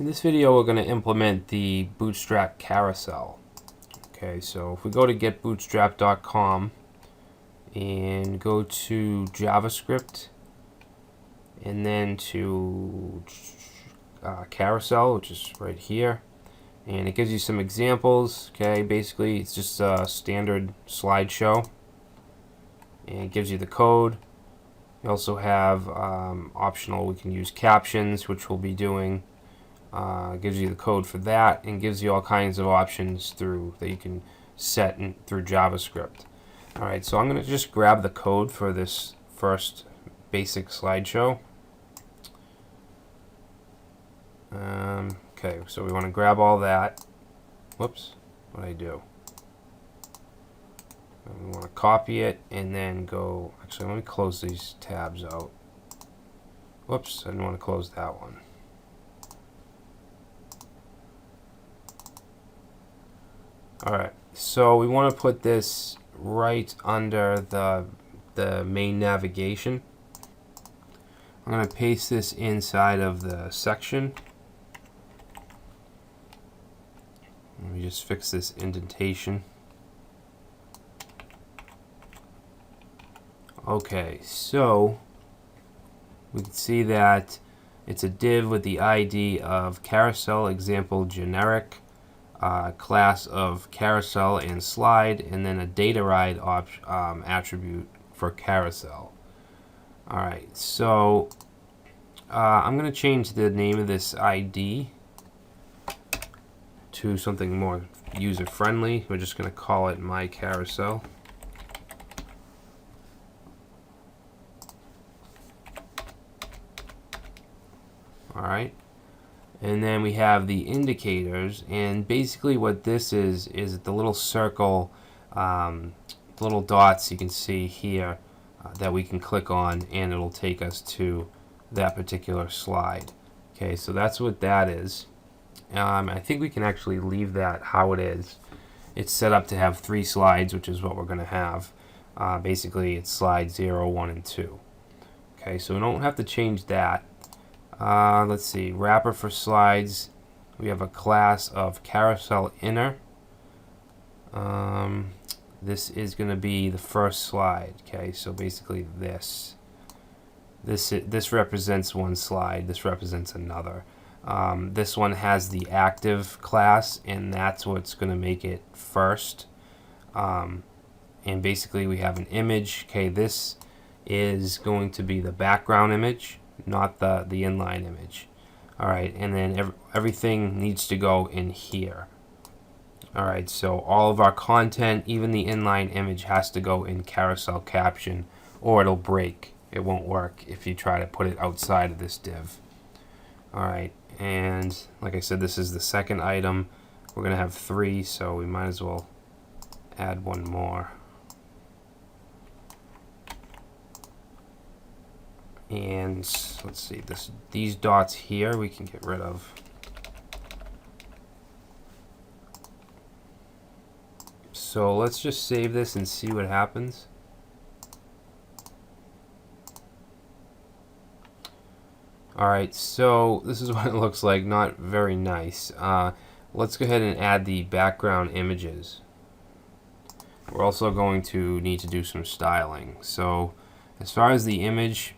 In this video, we're going to implement the Bootstrap Carousel. Okay, so if we go to getbootstrap.com and go to JavaScript and then to Carousel, which is right here, and it gives you some examples. Okay, basically it's just a standard slideshow, and it gives you the code. We also have optional, we can use captions, which we'll be doing. Gives you the code for that, and gives you all kinds of options through that you can set through JavaScript. Alright, so I'm going to just grab the code for this first basic slideshow. Okay, so we want to grab all that. Whoops, what did I do? And we want to copy it and then go, actually let me close these tabs out. Whoops, I didn't want to close that one. Alright, so we want to put this right under the main navigation. I'm going to paste this inside of the section. Let me just fix this indentation. Okay, so we can see that it's a div with the ID of carousel example generic, class of carousel and slide, and then a data ride attribute for carousel. Alright, so I'm going to change the name of this ID to something more user friendly. We're just going to call it my carousel. Alright, and then we have the indicators, and basically what this is the little circle, little dots you can see here that we can click on, and it'll take us to that particular slide. Okay, so that's what that is. I think we can actually leave that how it is. It's set up to have 3 slides, which is what we're going to have. Basically, it's slide 0, 1, and 2. Okay, so we don't have to change that. Let's see, wrapper for slides. We have a class of carousel inner. This is going to be the first slide. Okay, so basically this represents one slide. This represents another. This one has the active class, and that's what's going to make it first. And basically we have an image. Okay, this is going to be the background image, not the inline image. Alright, and then everything needs to go in here. Alright, so all of our content, even the inline image, has to go in carousel caption, or it'll break. It won't work if you try to put it outside of this div. Alright, and like I said, this is the second item. We're going to have 3, so we might as well add one more. And let's see, these dots here we can get rid of. So let's just save this and see what happens. Alright, so this is what it looks like. Not very nice. Let's go ahead and add the background images. We're also going to need to do some styling. So as far as the image,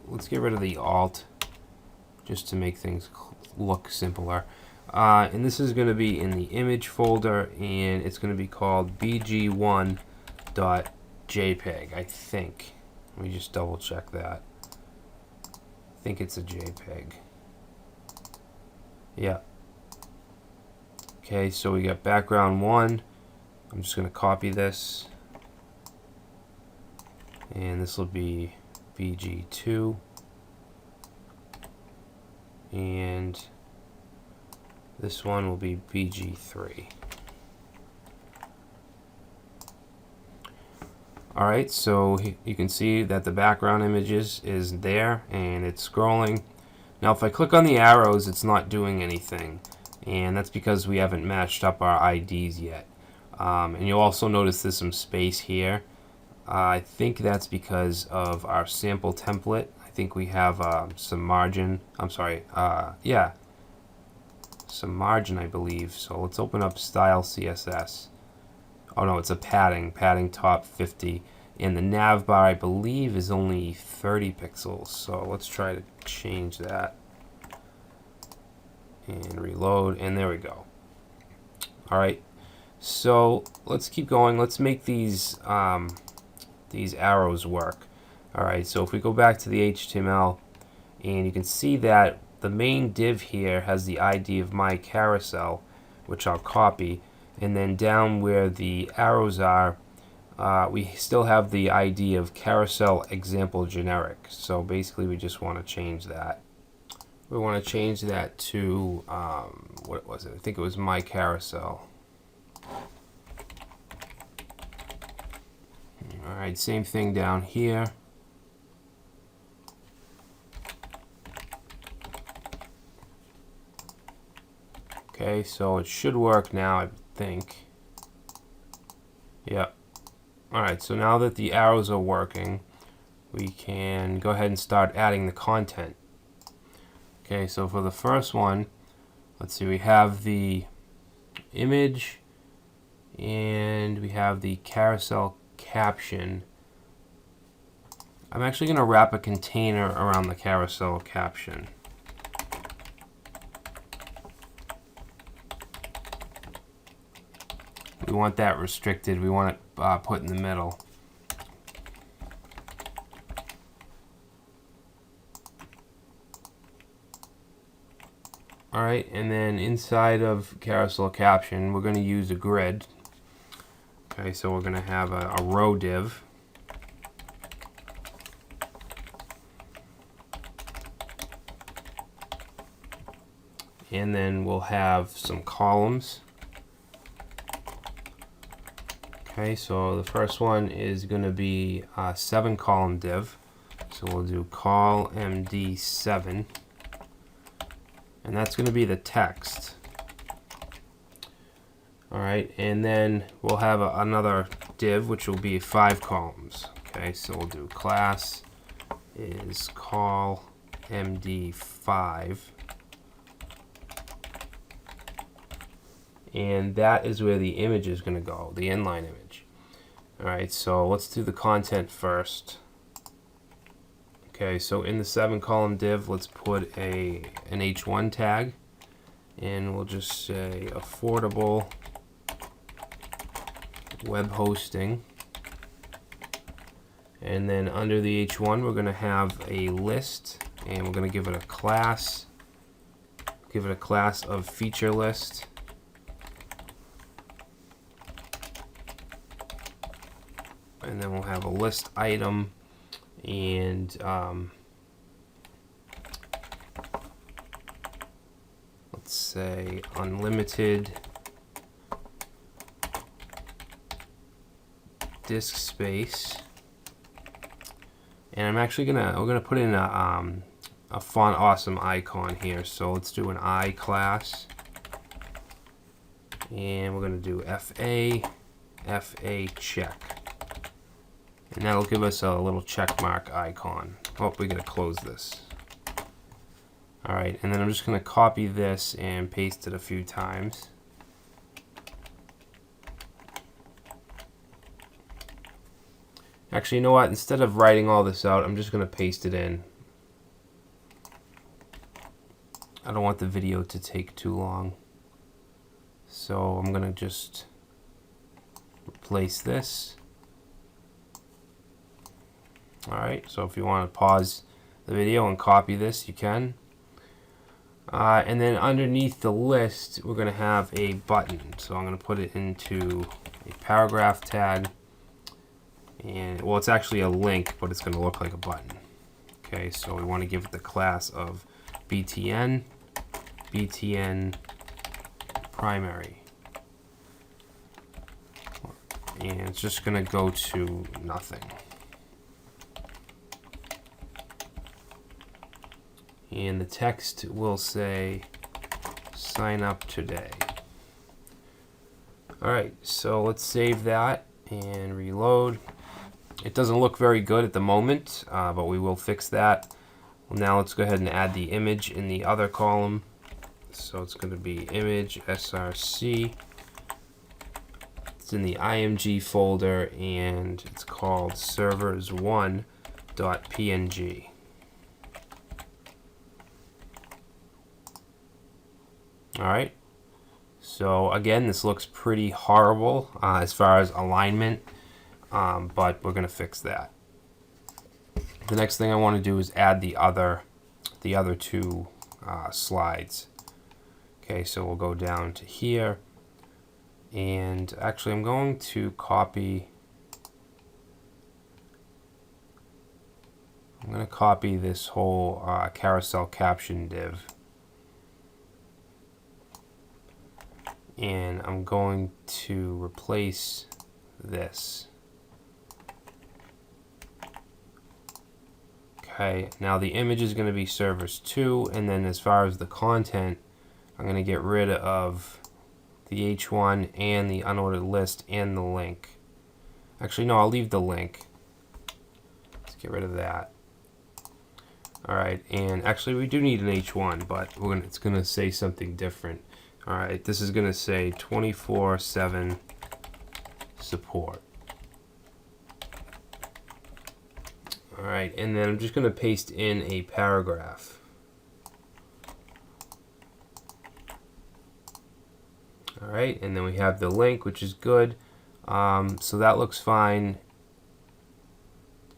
let's get rid of the alt just to make things look simpler. And this is going to be in the image folder, and it's going to be called bg1.jpg, I think. Let me just double check that. I think it's a JPEG. Yeah. Okay, so we got background 1. I'm just going to copy this, and this will be BG2, and this one will be BG3. Alright, so you can see that the background images is there, and it's scrolling. Now if I click on the arrows, it's not doing anything, and that's because we haven't matched up our IDs yet. And you'll also notice there's some space here. I think that's because of our sample template. I think we have some margin. I'm sorry, yeah, some margin, I believe. So let's open up style CSS. Oh no, it's a padding top 50. And the nav bar, I believe, is only 30 pixels. So let's try to change that. And reload, and there we go. All right, so let's keep going. Let's make these arrows work. All right, so if we go back to the HTML, and you can see that the main div here has the ID of my carousel, which I'll copy, and then down where the arrows are, we still have the ID of carousel example generic. So basically we just want to change that. We want to change that to, what was it? I think it was my carousel. Alright, same thing down here. Okay, so it should work now, I think. Yeah. Alright, so now that the arrows are working, we can go ahead and start adding the content. Okay, so for the first one, let's see, we have the image and we have the carousel caption. I'm actually going to wrap a container around the carousel caption. We want that restricted. We want it put in the middle. Alright, and then inside of carousel caption, we're going to use a grid. Okay, so we're going to have a row div. And then we'll have some columns. Okay, so the first one is going to be a 7-column div. So we'll do col md7. And that's going to be the text. Alright, and then we'll have another div which will be 5 columns. Okay, so we'll do class is col md5. And that is where the image is going to go, the inline image. Alright, so let's do the content first. Okay, so in the 7-column div, let's put an H1 tag, and we'll just say affordable web hosting. And then under the H1, we're going to have a list, and we're going to give it a class. Give it a class of feature list. And then we'll have a list item. And let's say unlimited disk space, and I'm actually we're gonna put in a font awesome icon here. So let's do an I class, and we're gonna do FA check. And that'll give us a little check mark icon. Oh, we gotta close this. Alright, and then I'm just gonna copy this and paste it a few times. Actually, you know what? Instead of writing all this out, I'm just gonna paste it in. I don't want the video to take too long. So I'm gonna just replace this. Alright, so if you want to pause the video and copy this, you can. And then underneath the list, we're going to have a button. So I'm going to put it into a paragraph tag. And well, it's actually a link, but it's going to look like a button. Okay, so we want to give it the class of btn primary. And it's just going to go to nothing. And the text will say sign up today. Alright, so let's save that and reload. It doesn't look very good at the moment, but we will fix that. Well, now let's go ahead and add the image in the other column. So it's going to be image src. It's in the img folder and it's called servers1.png. Alright, so again, this looks pretty horrible as far as alignment, but we're going to fix that. The next thing I want to do is add the other two slides. Okay, so we'll go down to here, and actually I'm going to copy this whole carousel caption div, and I'm going to replace this. Okay, now the image is going to be servers 2, and then as far as the content, I'm going to get rid of the H1 and the unordered list and the link. Actually, no, I'll leave the link. Let's get rid of that. Alright, and actually we do need an H1, but it's going to say something different. Alright, this is going to say 24/7 support. Alright, and then I'm just going to paste in a paragraph. Alright, and then we have the link, which is good. So that looks fine.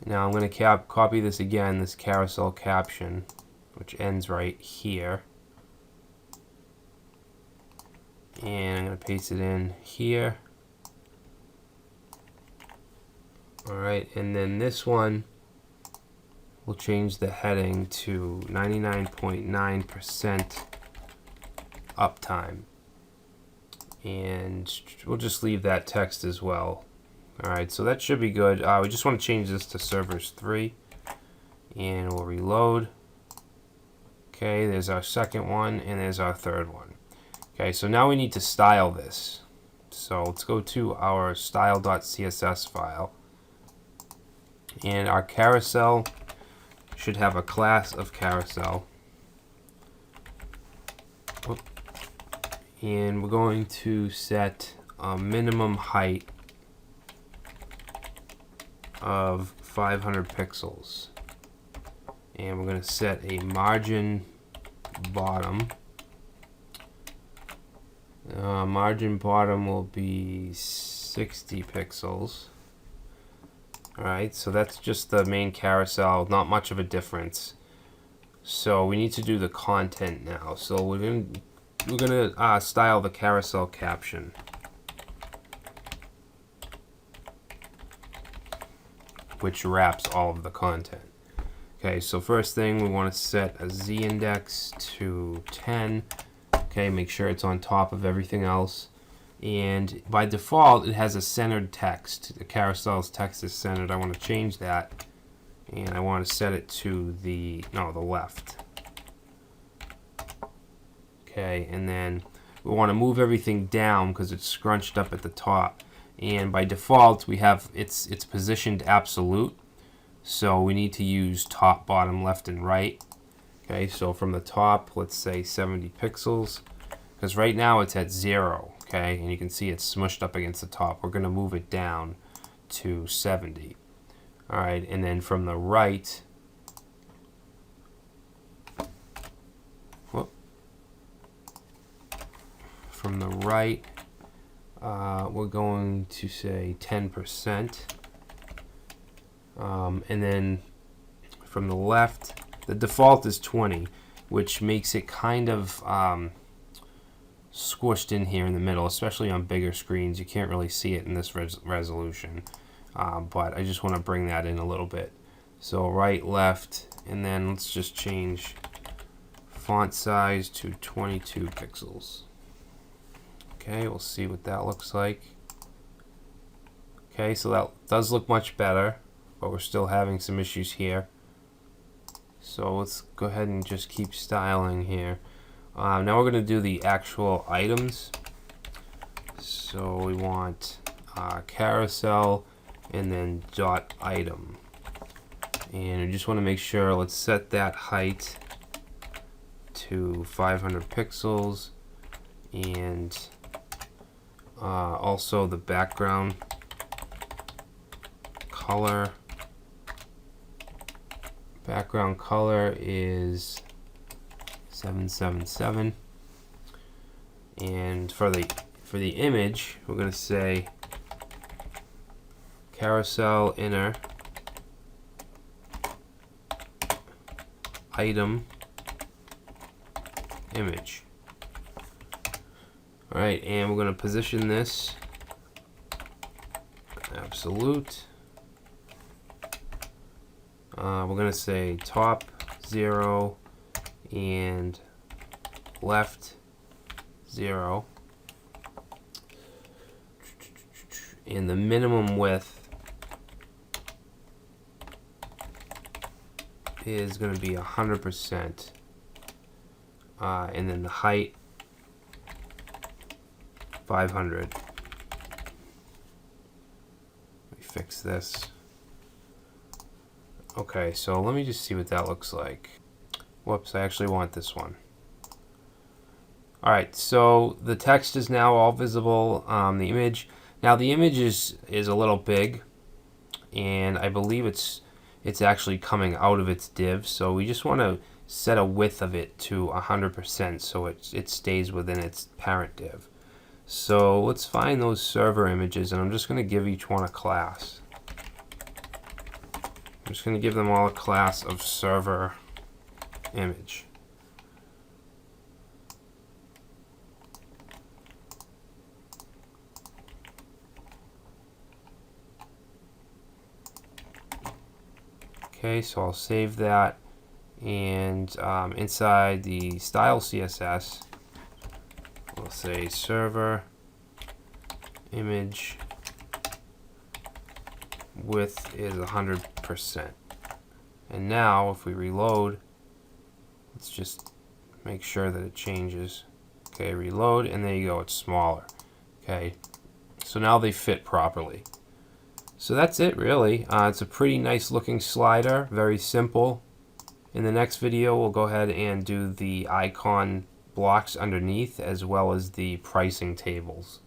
Now I'm going to copy this again, this carousel caption, which ends right here. And I'm going to paste it in here. Alright, and then this one, we'll change the heading to 99.9% uptime. And we'll just leave that text as well. Alright, so that should be good. We just want to change this to servers 3. And we'll reload. Okay, there's our second one, and there's our third one. Okay, so now we need to style this. So let's go to our style.css file. And our carousel should have a class of carousel. And we're going to set a minimum height of 500 pixels. And we're going to set a margin bottom. Margin bottom will be 60 pixels. Alright, so that's just the main carousel, not much of a difference. So we need to do the content now. So we're gonna style the carousel caption. Which wraps all of the content. Okay, so first thing we want to set a z-index to 10. Okay, make sure it's on top of everything else. And by default, it has a centered text. The carousel's text is centered. I want to change that. And I want to set it to the left. Okay, and then we want to move everything down because it's scrunched up at the top. And by default, we have it's positioned absolute. So we need to use top, bottom, left, and right. Okay, so from the top, let's say 70 pixels. Because right now it's at 0. Okay, and you can see it's smushed up against the top. We're going to move it down to 70. Alright, and then from the right, we're going to say 10%. And then from the left, the default is 20, which makes it kind of squished in here in the middle, especially on bigger screens. You can't really see it in this resolution, but I just want to bring that in a little bit. So right, left, and then let's just change font size to 22 pixels. Okay, we'll see what that looks like. Okay, so that does look much better, but we're still having some issues here. So let's go ahead and just keep styling here. Now we're going to do the actual items. So we want carousel and then dot item. And we just want to make sure, let's set that height to 500 pixels, and also the background color. Background color is 777, and for the image, we're going to say carousel inner item image. Alright, and we're going to position this absolute. We're going to say top 0 and left 0. And the minimum width is going to be 100%. And then the height 500. Let me fix this. Okay, so let me just see what that looks like. Whoops, I actually want this one. Alright, so the text is now all visible. The image, now the image is a little big, and I believe it's actually coming out of its div, so we just want to set a width of it to 100% so it stays within its parent div. So let's find those server images, and I'm just going to give each one a class. I'm just going to give them all a class of server image. Okay, so I'll save that, and inside the style CSS, we'll say server image width is 100%. And now if we reload, let's just make sure that it changes. Okay, reload, and there you go, it's smaller. Okay, so now they fit properly. So that's it, really. It's a pretty nice looking slider, very simple. In the next video, we'll go ahead and do the icon blocks underneath, as well as the pricing tables.